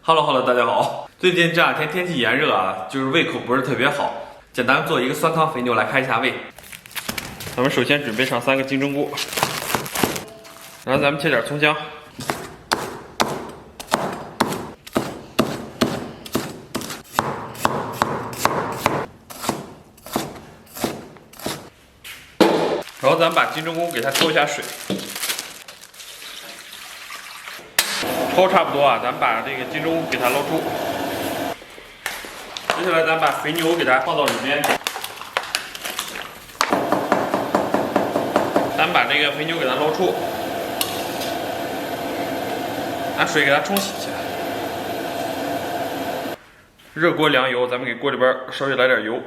Hello，大家好。最近这两天天气炎热啊，就是胃口不是特别好。简单做一个酸汤肥牛来开一下胃。咱们首先准备上3个金针菇，然后咱们切点葱姜，然后咱们把金针菇给它焯一下水。 焯差不多啊，咱们把这个金针菇给它捞出。接下来咱把肥牛给它放到里面，咱们把这个肥牛给它捞出，拿水给它冲洗一下。热锅凉油，咱们给锅里边稍微来点油。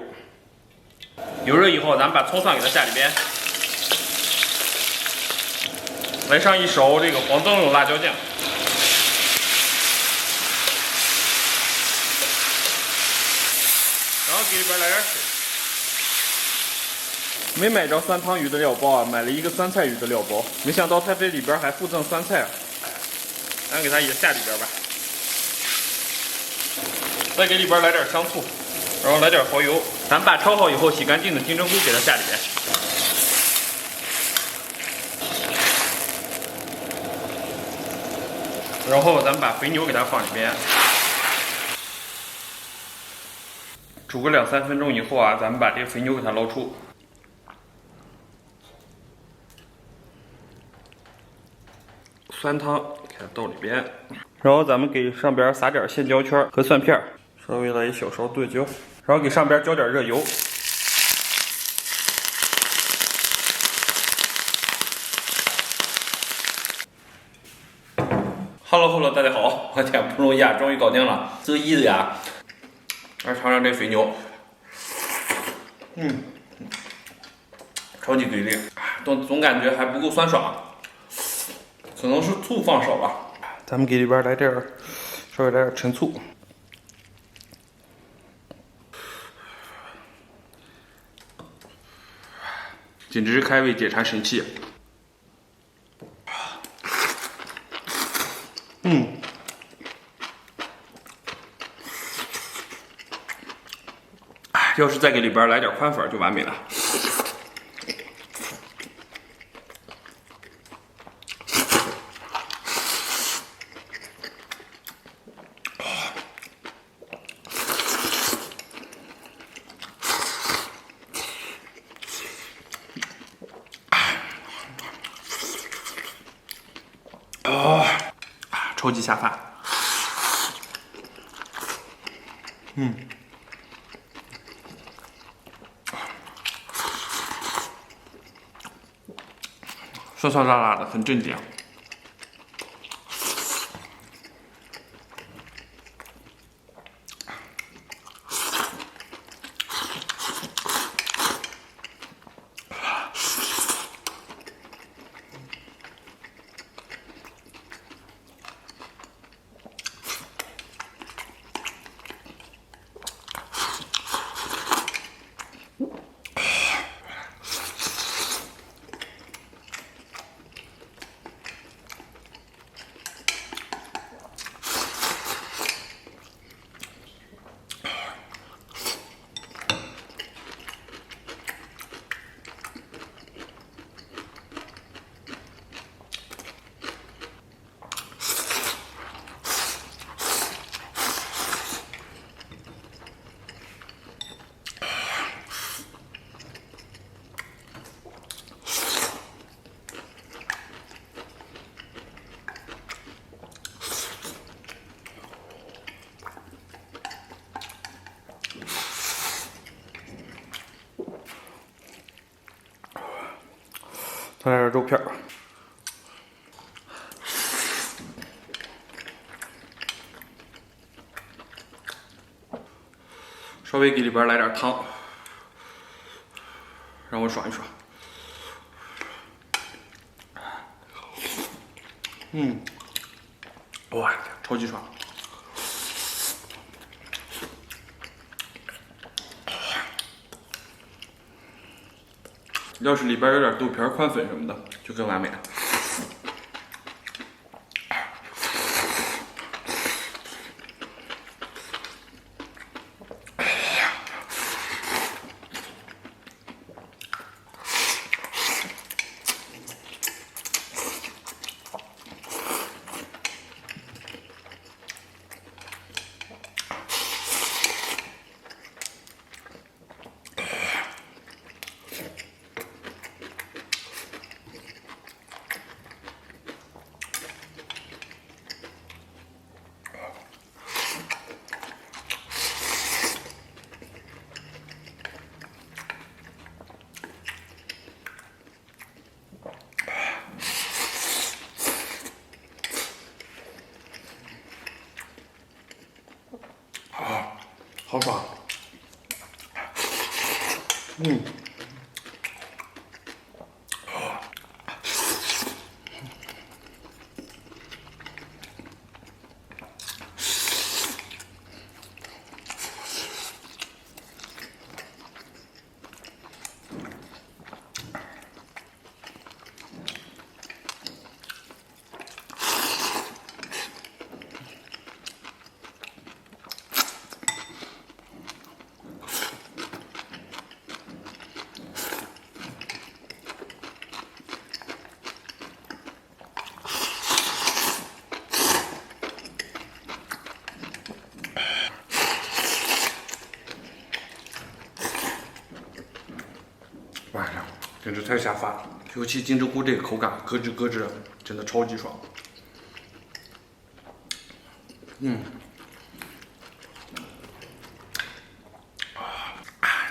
油热以后，咱们把葱蒜给它下里边，来上一勺这个黄灯笼辣椒酱。 然后给里边来点水。没买着酸汤鱼的料包啊，买了一个酸菜鱼的料包，没想到它这里边还附赠酸菜啊。咱给它也下里边吧。再给里边来点香醋，然后来点蚝油。咱把焯好以后洗干净的金针菇给它下里边。然后咱们把肥牛给它放里边。 煮个2、3分钟以后啊，咱们把这个肥牛给它捞出。酸汤给它倒里边，然后咱们给上边撒点线椒圈和蒜片，稍微来一小勺剁椒，然后给上边浇点热油。Hello， 大家好，我天不容易啊，终于搞定了，这个意思呀。 来尝尝这肥牛，超级给力，总感觉还不够酸爽，可能是醋放少了。咱们给里边来点，稍微来点陈醋，简直是开胃解馋神器。要是再给里边来点宽粉就完美了。超级下饭。酸酸辣辣的，很正点。再来点肉片，稍微给里边来点汤，让我爽一爽。哇，超级爽！要是里边有点豆皮、宽粉什么的，就更完美了。好爽。嗯。晚上简直太下饭了，尤其金针菇这个口感咯吱咯吱的，真的超级爽。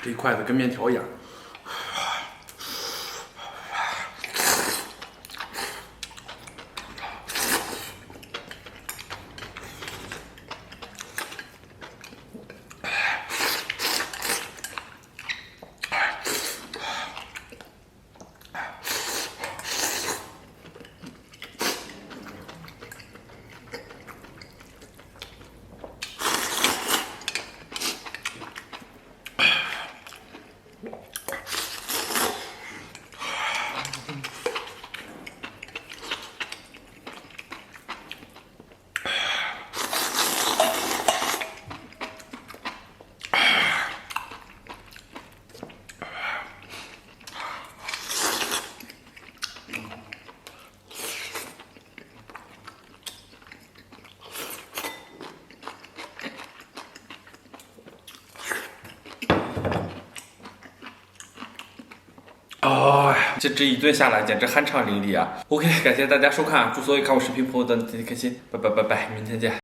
这一筷子跟面条一样。哦，这一顿下来简直酣畅淋漓啊！OK，感谢大家收看，祝所有看我视频朋友的天天开心，拜拜拜拜，明天见。